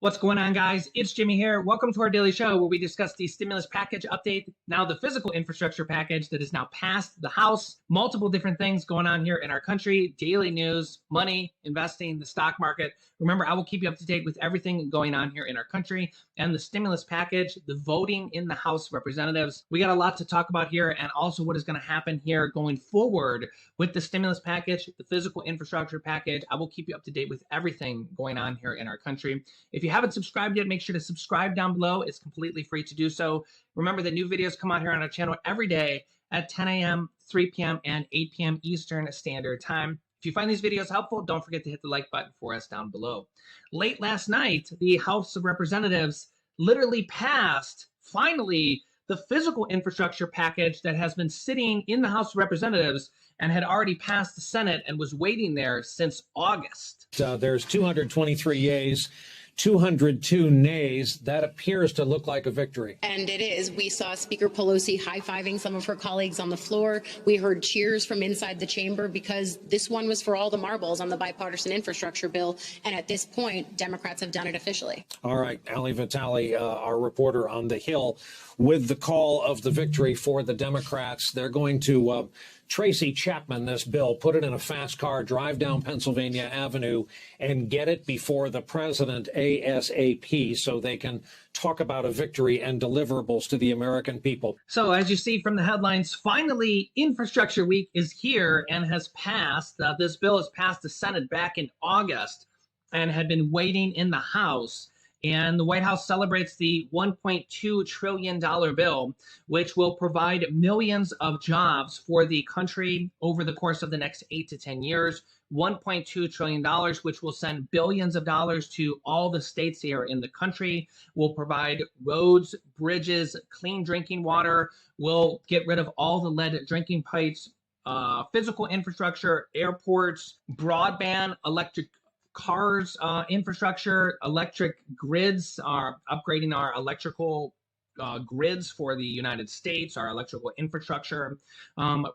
What's going on, guys? It's Jimmy here. Welcome to our daily show where we discuss the stimulus package update, now the physical infrastructure package that is now passed the House, multiple different things going on here in our country, daily news, money, investing, the stock market. Remember, I will keep you up to date with everything going on here in our country and the stimulus package, the voting in the House of Representatives. We got a lot to talk about here, and also what is going to happen here going forward with the stimulus package, the physical infrastructure package. I will keep you up to date with everything going on here in our country. If you haven't subscribed yet, make sure to subscribe down below. It's completely free to do so. Remember that new videos come out here on our channel every day at 10 a.m., 3 p.m., and 8 p.m. Eastern Standard Time. If you find these videos helpful, don't forget to hit the like button for us down below. Late last night, the House of Representatives literally passed, finally, the physical infrastructure package that has been sitting in the House of Representatives and had already passed the Senate and was waiting there since August. There's 223 yeas, 202 nays. That appears to look like a victory. And it is. We saw Speaker Pelosi high-fiving some of her colleagues on the floor. We heard cheers from inside the chamber because this one was for all the marbles on the bipartisan infrastructure bill. And at this point, Democrats have done it officially. All right, Ali Vitale, our reporter on the Hill, with the call of the victory for the Democrats. They're going to Tracy Chapman this bill, put it in a fast car, drive down Pennsylvania Avenue, and get it before the president ASAP so they can talk about a victory and deliverables to the American people. So as you see from the headlines, finally, Infrastructure Week is here and has passed. This bill has passed the Senate back in August and had been waiting in the House. And the White House celebrates the $1.2 trillion bill, which will provide millions of jobs for the country over the course of the next 8 to 10 years. $1.2 trillion, which will send billions of dollars to all the states here in the country, will provide roads, bridges, clean drinking water, will get rid of all the lead drinking pipes, physical infrastructure, airports, broadband, electric cars, infrastructure, electric grids, are upgrading our electrical grids for the United States, our electrical infrastructure.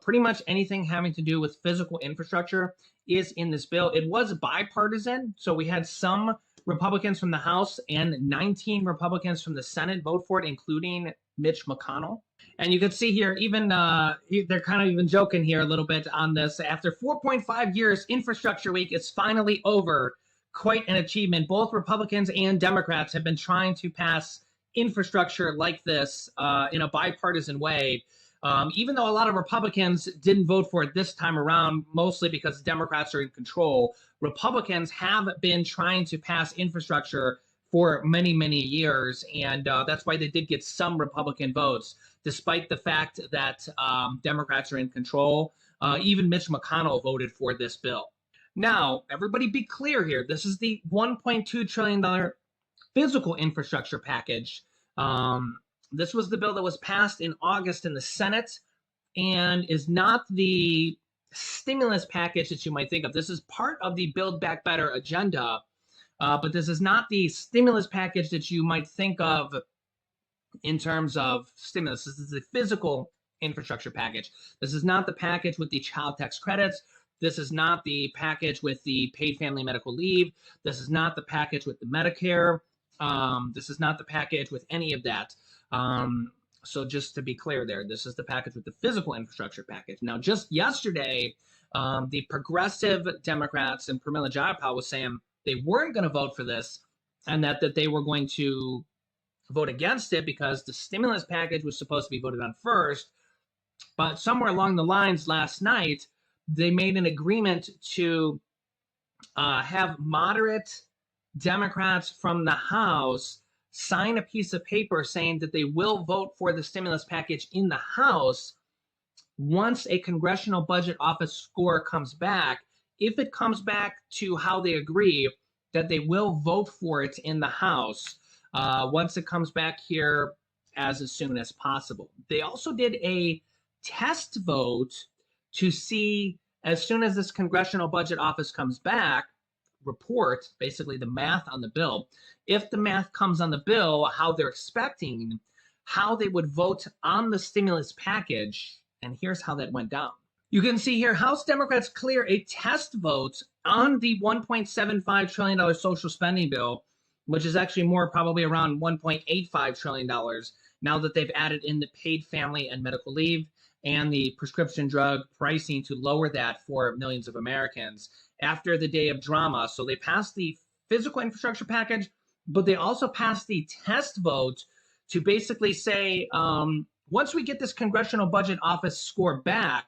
Pretty much anything having to do with physical infrastructure is in this bill. It was bipartisan, so we had some Republicans from the House and 19 Republicans from the Senate vote for it, including Mitch McConnell. And you can see here, even they're kind of even joking here a little bit on this. After 4.5 years, Infrastructure Week is finally over. Quite an achievement. Both Republicans and Democrats have been trying to pass infrastructure like this in a bipartisan way. Even though a lot of Republicans didn't vote for it this time around, mostly because Democrats are in control, Republicans have been trying to pass infrastructure for many, many years. And that's why they did get some Republican votes, despite the fact that Democrats are in control. Even Mitch McConnell voted for this bill. Now, everybody be clear here. This is the $1.2 trillion physical infrastructure package. This was the bill that was passed in August in the Senate and is not the stimulus package that you might think of. This is part of the Build Back Better agenda, but this is not the stimulus package that you might think of in terms of stimulus. This is the physical infrastructure package. This is not the package with the child tax credits. This is not the package with the paid family medical leave. This is not the package with the Medicare. This is not the package with any of that. So just to be clear there, this is the package with the physical infrastructure package. Now, just yesterday, the progressive Democrats and Pramila Jayapal was saying they weren't going to vote for this and that they were going to vote against it because the stimulus package was supposed to be voted on first. But somewhere along the lines last night, they made an agreement to have moderate Democrats from the House sign a piece of paper saying that they will vote for the stimulus package in the House once a Congressional Budget Office score comes back. If it comes back to how they agree, that they will vote for it in the House once it comes back here as soon as possible. They also did a test vote to see, as soon as this Congressional Budget Office comes back, report basically the math on the bill. If the math comes on the bill, how they're expecting, how they would vote on the stimulus package. And here's how that went down. You can see here, House Democrats clear a test vote on the $1.75 trillion social spending bill which is actually more, probably around $1.85 trillion now that they've added in the paid family and medical leave and the prescription drug pricing to lower that for millions of Americans after the day of drama. So they passed the physical infrastructure package, but they also passed the test vote to basically say, once we get this Congressional Budget Office score back,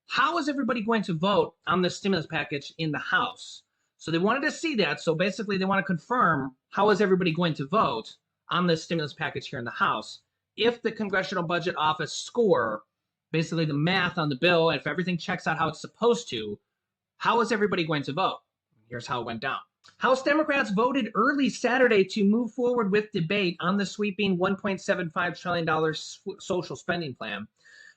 how is everybody going to vote on the stimulus package in the House? So they wanted to see that. So basically they want to confirm, how is everybody going to vote on the stimulus package here in the House? If the Congressional Budget Office score, basically the math on the bill, if everything checks out how it's supposed to, how is everybody going to vote? Here's how it went down. House Democrats voted early Saturday to move forward with debate on the sweeping $1.75 trillion social spending plan.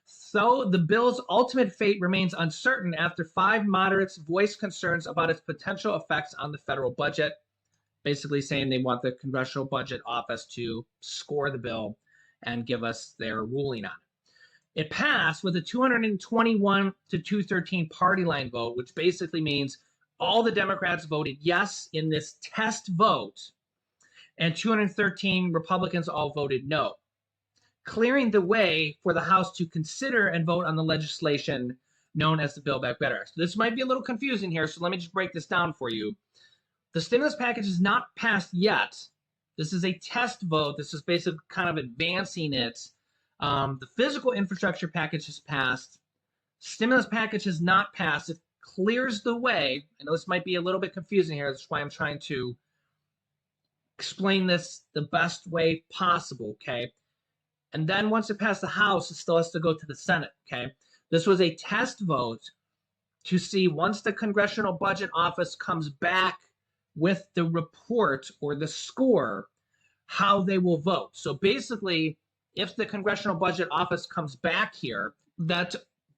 So the bill's ultimate fate remains uncertain after 5 moderates voiced concerns about its potential effects on the federal budget, basically saying they want the Congressional Budget Office to score the bill and give us their ruling on it. It passed with a 221 to 213 party line vote, which basically means all the Democrats voted yes in this test vote, and 213 Republicans all voted no, clearing the way for the House to consider and vote on the legislation known as the Build Back Better Act. So this might be a little confusing here, so let me just break this down for you. The stimulus package is not passed yet. This is a test vote. This is basically kind of advancing it. The physical infrastructure package has passed. Stimulus package has not passed. It clears the way. I know this might be a little bit confusing here. That's why I'm trying to explain this the best way possible, okay? And then once it passed the House, it still has to go to the Senate, okay? This was a test vote to see, once the Congressional Budget Office comes back with the report or the score, how they will vote. So basically, if the Congressional Budget Office comes back here, that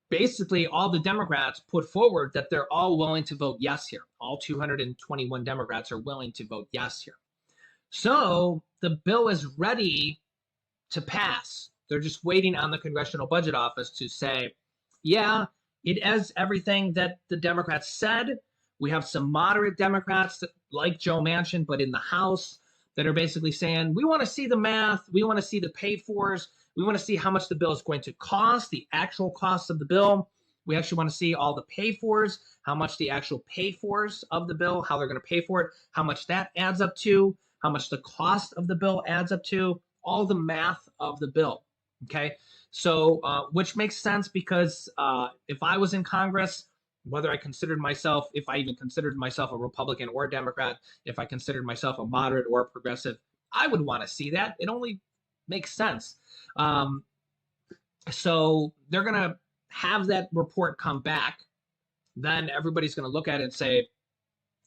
basically all the Democrats put forward that they're all willing to vote yes here. All 221 Democrats are willing to vote yes here. So the bill is ready to pass. They're just waiting on the Congressional Budget Office to say, yeah, it is everything that the Democrats said. We have some moderate Democrats like Joe Manchin, but in the House, that are basically saying, we want to see the math, we want to see the pay-fors, we want to see how much the bill is going to cost, the actual cost of the bill. We actually want to see all the pay-fors, how much the actual pay-fors of the bill, how they're going to pay for it, how much that adds up to, how much the cost of the bill adds up to, all the math of the bill, okay? So, which makes sense because if I was in Congress, whether I considered myself, if I even considered myself a Republican or a Democrat, if I considered myself a moderate or a progressive, I would want to see that. It only makes sense. So they're going to have that report come back. Then everybody's going to look at it and say,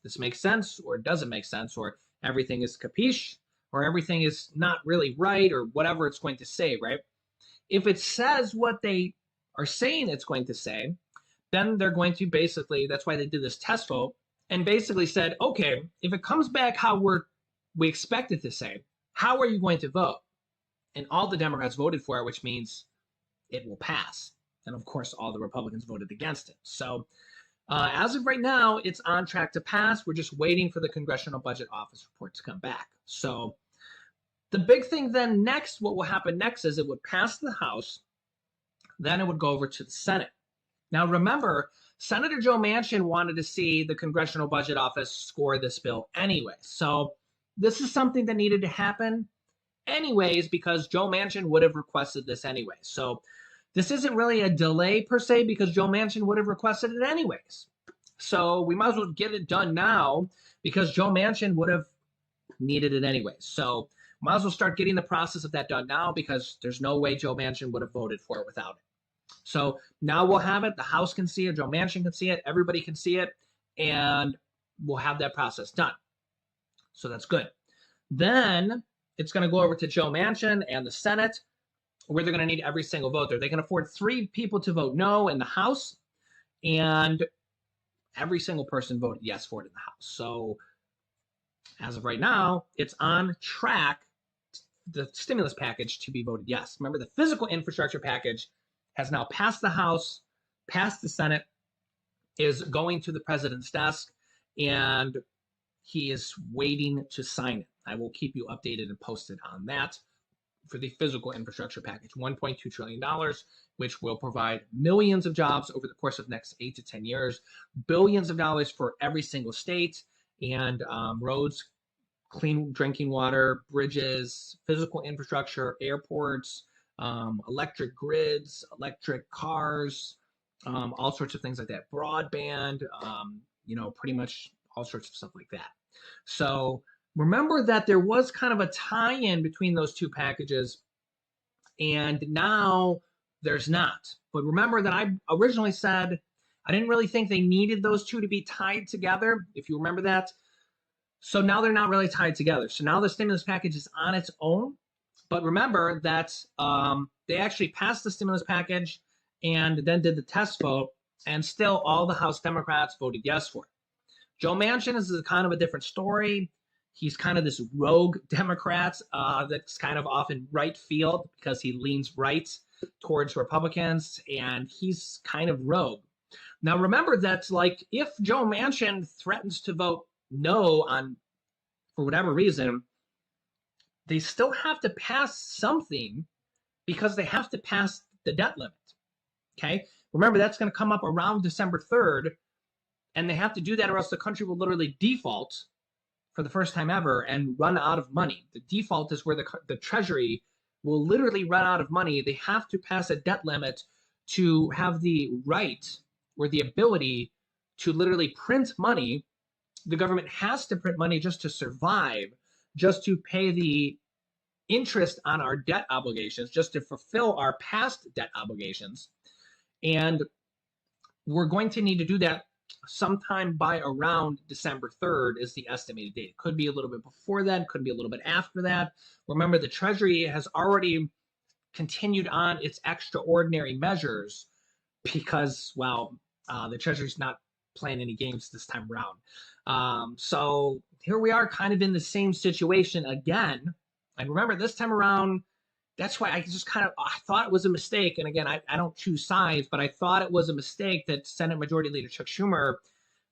this makes sense, or it doesn't make sense, or everything is capiche, or everything is not really right, or whatever it's going to say, right? If it says what they are saying it's going to say, then they're going to basically, that's why they did this test vote, and basically said, okay, if it comes back how we expect it to say, how are you going to vote? And all the Democrats voted for it, which means it will pass. And of course, all the Republicans voted against it. So as of right now, it's on track to pass. We're just waiting for the Congressional Budget Office report to come back. So the big thing then next, what will happen next is it would pass the House, then it would go over to the Senate. Now, remember, Senator Joe Manchin wanted to see the Congressional Budget Office score this bill anyway. So this is something that needed to happen anyways because Joe Manchin would have requested this anyway. So this isn't really a delay per se because Joe Manchin would have requested it anyways. So we might as well get it done now because Joe Manchin would have needed it anyway. So might as well start getting the process of that done now because there's no way Joe Manchin would have voted for it without it. So now we'll have it. The House can see it. Joe Manchin can see it. Everybody can see it. And we'll have that process done. So that's good. Then it's going to go over to Joe Manchin and the Senate, where they're going to need every single vote there. They can afford 3 people to vote no in the House, and every single person voted yes for it in the House. So as of right now, it's on track, the stimulus package, to be voted yes. Remember, the physical infrastructure package has now passed the House, passed the Senate, is going to the president's desk, and he is waiting to sign it. I will keep you updated and posted on that for the physical infrastructure package, $1.2 trillion, which will provide millions of jobs over the course of the next 8 to 10 years, billions of dollars for every single state, and roads, clean drinking water, bridges, physical infrastructure, airports, electric grids, electric cars, all sorts of things like that, broadband, pretty much all sorts of stuff like that. So remember that there was kind of a tie-in between those two packages, and now there's not. But remember that I originally said I didn't really think they needed those two to be tied together, if you remember that. So now they're not really tied together. So now the stimulus package is on its own. But remember that they actually passed the stimulus package and then did the test vote, and still all the House Democrats voted yes for it. Joe Manchin is kind of a different story. He's kind of this rogue Democrat that's kind of off in right field because he leans right towards Republicans, and he's kind of rogue. Now, remember that, like, if Joe Manchin threatens to vote no on, for whatever reason, they still have to pass something because they have to pass the debt limit. Okay? Remember, that's going to come up around December 3rd, and they have to do that or else the country will literally default for the first time ever and run out of money. The default is where the Treasury will literally run out of money. They have to pass a debt limit to have the right or the ability to literally print money. The government has to print money just to survive, just to pay the interest on our debt obligations, just to fulfill our past debt obligations. And we're going to need to do that sometime by around December 3rd is the estimated date. It could be a little bit before that, could be a little bit after that. Remember, the Treasury has already continued on its extraordinary measures because, well, the Treasury's not playing any games this time around. So here we are kind of in the same situation again. And remember, this time around, that's why I thought it was a mistake. And again, I don't choose sides, but I thought it was a mistake that Senate Majority Leader Chuck Schumer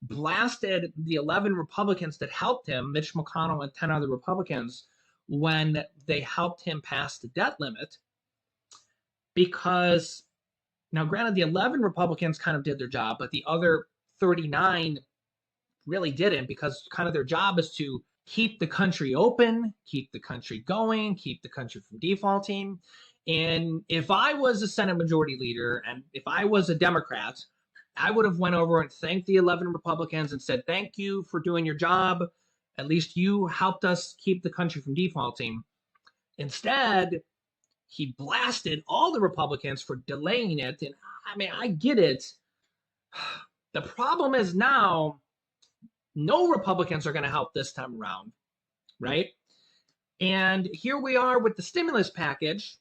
blasted the 11 Republicans that helped him, Mitch McConnell and 10 other Republicans, when they helped him pass the debt limit. Because, now granted, the 11 Republicans kind of did their job, but the other 39 really didn't, because kind of their job is to keep the country open, keep the country going, keep the country from defaulting. And if I was a Senate Majority Leader and if I was a Democrat, I would have went over and thanked the 11 Republicans and said, thank you for doing your job. At least you helped us keep the country from defaulting. Instead, he blasted all the Republicans for delaying it. And I mean, I get it. The problem is now, no Republicans are going to help this time around, right? And here we are with the stimulus package,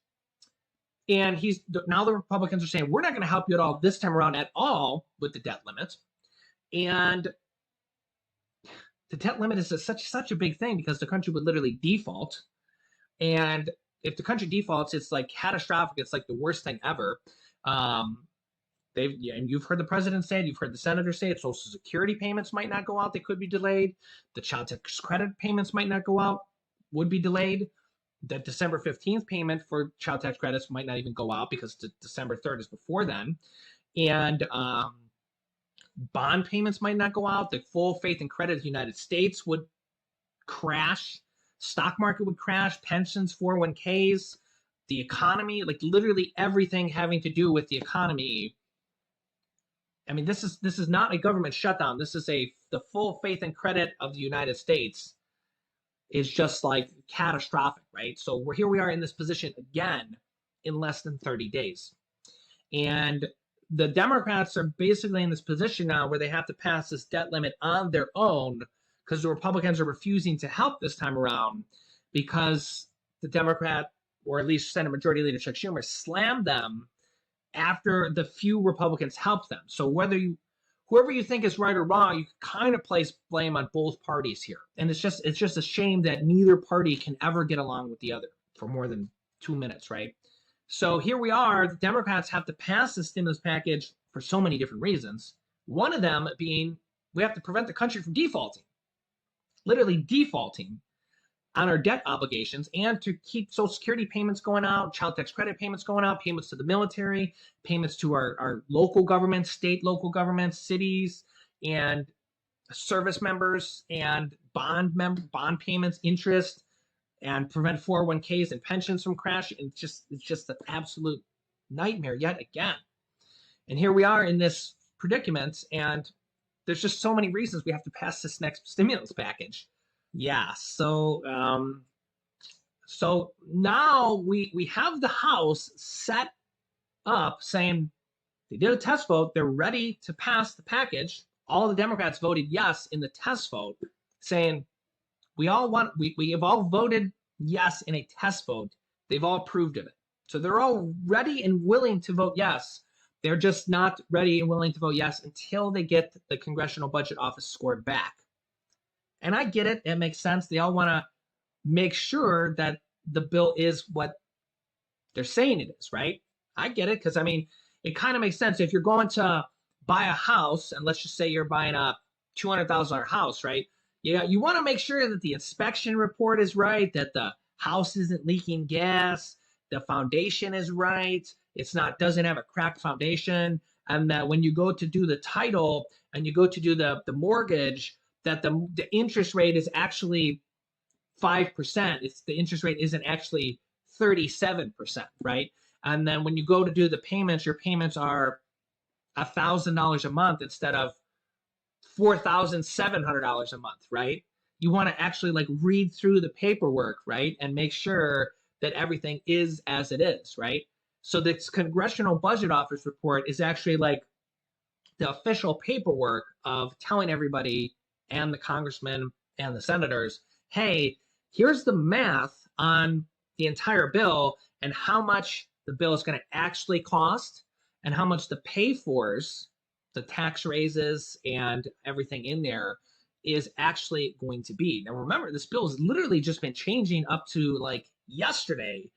and now the Republicans are saying, we're not going to help you at all this time around at all with the debt limit. And the debt limit is such a big thing because the country would literally default. And if the country defaults, it's like catastrophic. It's like the worst thing ever. And you've heard the president say it, you've heard the senator say it, Social Security payments might not go out, they could be delayed. The child tax credit payments might not go out, would be delayed. The December 15th payment for child tax credits might not even go out because December 3rd is before then. And bond payments might not go out. The full faith and credit of the United States would crash. Stock market would crash, pensions, 401ks, the economy, like literally everything having to do with the economy. I mean, this is not a government shutdown. This is the full faith and credit of the United States is just like catastrophic, right? So here we are in this position again in less than 30 days. And the Democrats are basically in this position now where they have to pass this debt limit on their own because the Republicans are refusing to help this time around because the Democrat, or at least Senate Majority Leader Chuck Schumer, slammed them after the few Republicans helped them. So whoever you think is right or wrong, you kind of place blame on both parties here. And it's just a shame that neither party can ever get along with the other for more than 2 minutes, right? So here we are, the Democrats have to pass the stimulus package for so many different reasons. One of them being we have to prevent the country from defaulting, literally defaulting. on our debt obligations and to keep Social Security payments going out, child tax credit payments going out, payments to the military, payments to our local governments, state, local governments, cities, and service members, and bond payments, interest, and prevent 401ks and pensions from crashing. It's just an absolute nightmare yet again. And here we are in this predicament, and there's just so many reasons we have to pass this next stimulus package. Yeah, so now we have the House set up saying they did a test vote, they're ready to pass the package. All the Democrats voted yes in the test vote, saying we have all voted yes in a test vote. They've all approved of it. So they're all ready and willing to vote yes. They're just not ready and willing to vote yes until they get the Congressional Budget Office scored back. And I get it. It makes sense. They all want to make sure that the bill is what they're saying it is, right? I get it, because, I mean, it kind of makes sense. If you're going to buy a house, and let's just say you're buying a $200,000 house, right? Yeah, you want to make sure that the inspection report is right, that the house isn't leaking gas, the foundation is right, doesn't have a cracked foundation, and that when you go to do the title and you go to do the mortgage, that the interest rate is actually 5%. The interest rate isn't actually 37%, right? And then when you go to do the payments, your payments are $1,000 a month instead of $4,700 a month, right? You want to actually like read through the paperwork, right? And make sure that everything is as it is, right? So this Congressional Budget Office report is actually like the official paperwork of telling everybody and the congressmen and the senators, hey, here's the math on the entire bill and how much the bill is going to actually cost and how much the pay-fors, the tax raises and everything in there is actually going to be. Now remember, this bill has literally just been changing up to like yesterday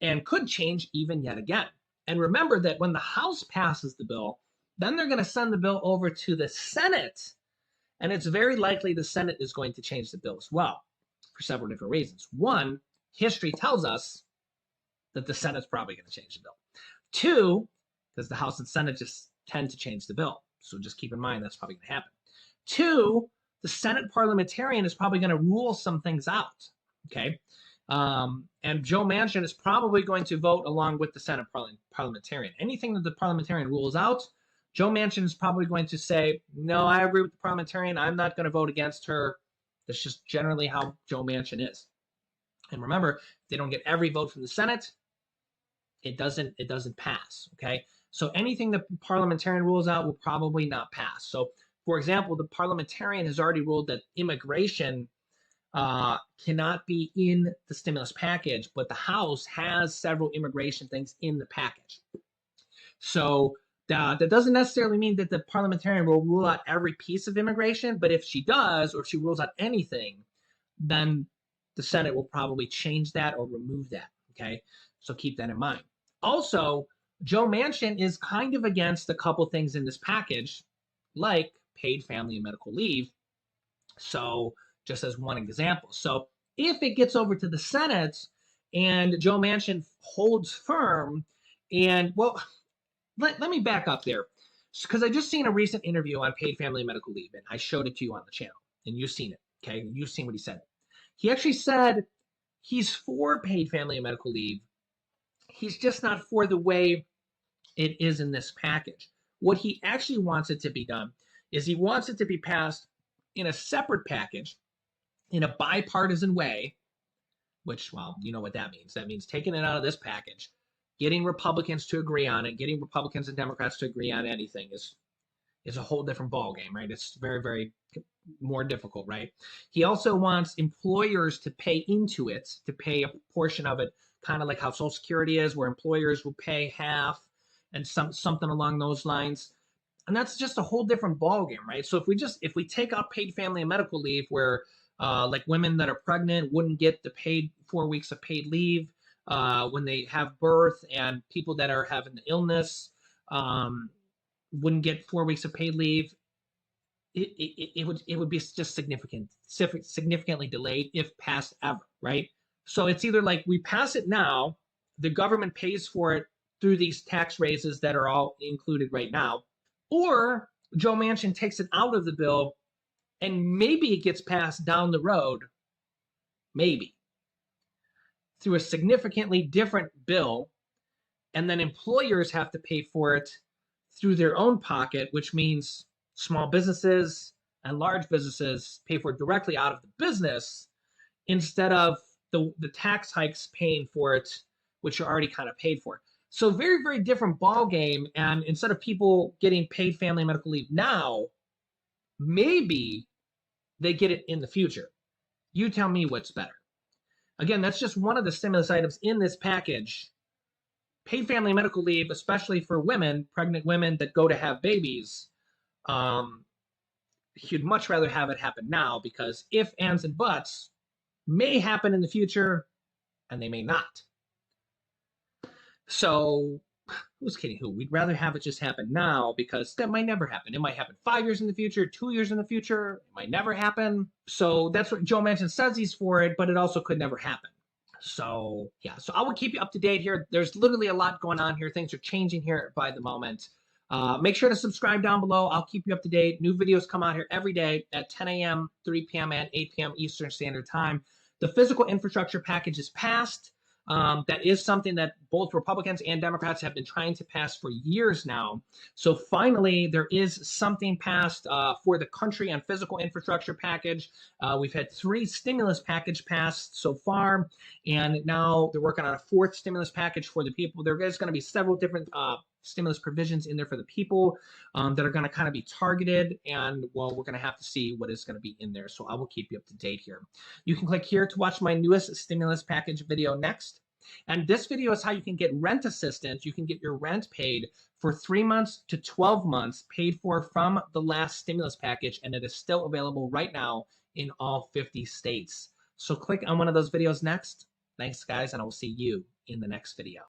and could change even yet again. And remember that when the House passes the bill, then they're going to send the bill over to the Senate. And it's very likely the Senate is going to change the bill as well for several different reasons. One, history tells us that the Senate's probably going to change the bill. Two, because the House and Senate just tend to change the bill. So just keep in mind that's probably going to happen. Two, the Senate parliamentarian is probably going to rule some things out. Okay. And Joe Manchin is probably going to vote along with the Senate parliamentarian. Anything that the parliamentarian rules out, Joe Manchin is probably going to say, no, I agree with the parliamentarian. I'm not going to vote against her. That's just generally how Joe Manchin is. And remember, if they don't get every vote from the Senate, it doesn't pass. Okay. So anything the parliamentarian rules out will probably not pass. So, for example, the parliamentarian has already ruled that immigration cannot be in the stimulus package, but the House has several immigration things in the package. So that doesn't necessarily mean that the parliamentarian will rule out every piece of immigration, but if she does, or if she rules out anything, then the Senate will probably change that or remove that. Okay, so keep that in mind. Also, Joe Manchin is kind of against a couple things in this package, like paid family and medical leave. So just as one example. So if it gets over to the Senate and Joe Manchin holds firm, and well, let me back up there, because I just seen a recent interview on paid family and medical leave, and I showed it to you on the channel, and you've seen it. Okay, you've seen what he said. He actually said he's for paid family and medical leave. He's just not for the way it is in this package. What he actually wants it to be done is he wants it to be passed in a separate package in a bipartisan way, which, well, you know what that means. That means taking it out of this package, getting Republicans to agree on it, getting Republicans and Democrats to agree on anything is a whole different ballgame, right? It's very, very more difficult, right? He also wants employers to pay into it, to pay a portion of it, kind of like how Social Security is, where employers will pay half and something along those lines. And that's just a whole different ballgame, right? So if we take out paid family and medical leave, where like women that are pregnant wouldn't get the paid 4 weeks of paid leave when they have birth, and people that are having the illness wouldn't get 4 weeks of paid leave. it would be just significantly delayed if passed ever, right? So it's either like we pass it now, the government pays for it through these tax raises that are all included right now, or Joe Manchin takes it out of the bill and maybe it gets passed down the road, maybe through a significantly different bill, and then employers have to pay for it through their own pocket, which means small businesses and large businesses pay for it directly out of the business instead of the tax hikes paying for it, which are already kind of paid for. So very, very different ball game. And instead of people getting paid family and medical leave now, maybe they get it in the future. You tell me what's better. Again, that's just one of the stimulus items in this package. Paid family and medical leave, especially for women, pregnant women that go to have babies, you'd much rather have it happen now, because if, ands, and buts may happen in the future, and they may not. So who's kidding who? We'd rather have it just happen now, because that might never happen. It might happen 5 years in the future, 2 years in the future. It might never happen. So that's what Joe Manchin says he's for it, but it also could never happen. So yeah, so I will keep you up to date here. There's literally a lot going on here. Things are changing here by the moment. Make sure to subscribe down below. I'll keep you up to date. New videos come out here every day at 10 a.m., 3 p.m., and 8 p.m. Eastern Standard Time. The physical infrastructure package is passed. That is something that both Republicans and Democrats have been trying to pass for years now. So finally, there is something passed for the country on physical infrastructure package. We've had 3 stimulus package passed so far, and now they're working on a 4th stimulus package for the people. There is going to be several different stimulus provisions in there for the people that are going to kind of be targeted, and well, we're going to have to see what is going to be in there. So I will keep you up to date here. You can click here to watch my newest stimulus package video next. And this video is how you can get rent assistance. You can get your rent paid for 3 months to 12 months, paid for from the last stimulus package, and it is still available right now in all 50 states. So click on one of those videos next. Thanks, guys, and I will see you in the next video.